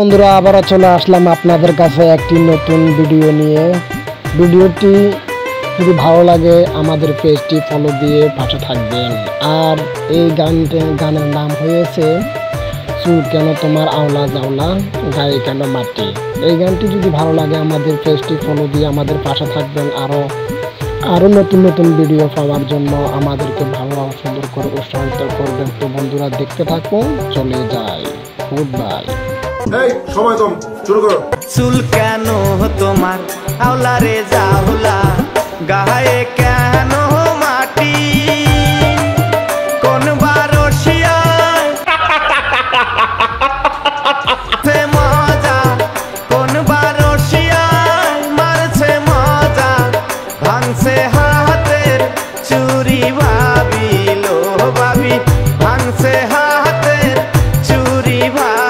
বন্ধুরা আবারও চলে আসলাম আপনাদের কাছে একটি নতুন ভিডিও নিয়ে। ভিডিওটি যদি ভালো লাগে আমাদের পেজটি ফলো দিয়ে পাশে থাকবেন। আর এই গানের নাম হয়েছে চুল কেন তোমার আওলা জাওলা গায়ে কেন মাটি। এই গানটি যদি ভালো লাগে আমাদের পেজটি ফলো দিয়ে আমাদের পাশে থাকবেন। আরও নতুন নতুন ভিডিও পাওয়ার জন্য আমাদেরকে ভালো সুন্দর করে উৎসাহিত করবেন। তো বন্ধুরা দেখতে থাকুন, চলে যায়। Good bye. সময় কম, শুরু করো। চুল কেন তোমার আওলা রে জাওলা গায়ে কেন মাটি, কোন বারোশিয়ায় মজা, কোন বারোশিয়ায় মারছে মজা, ভাঙছে হাতের চুরি ভাবিলো ভাবি, ভাঙছে হাতের চুরি ভাবিলো।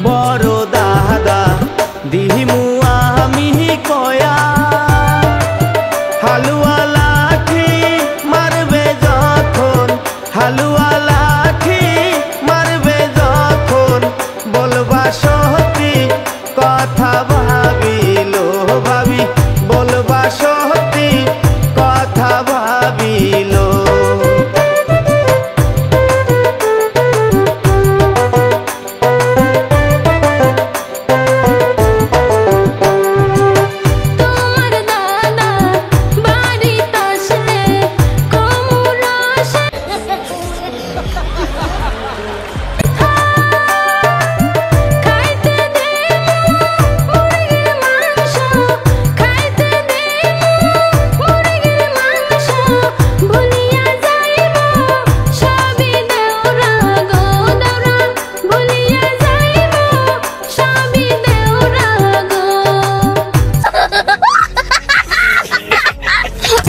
বড় দাদা দিহিমু আমি কয়া, হালুয়া লাঠি মারবে যখন, হালুয়া লাঠি মারবে যখন, বলবা সত্যি কথা ভাবিলো ভাবি, বলবা সত্যি কথা ভাবিলো।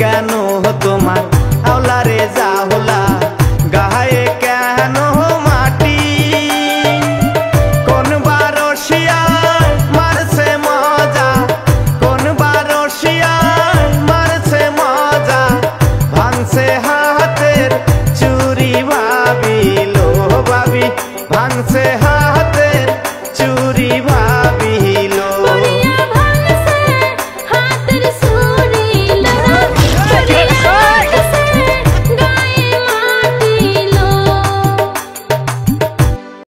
কেন তোমার আওলা রে জাওলা গায়ে কেন মাটি, কোন বারোশিয়ায় মারছে মজা, কোন বারোশিয়ায় মারছে মজা, ভাঙছে হাতের চুরি ভাবিলো ভাবি, ভাঙছে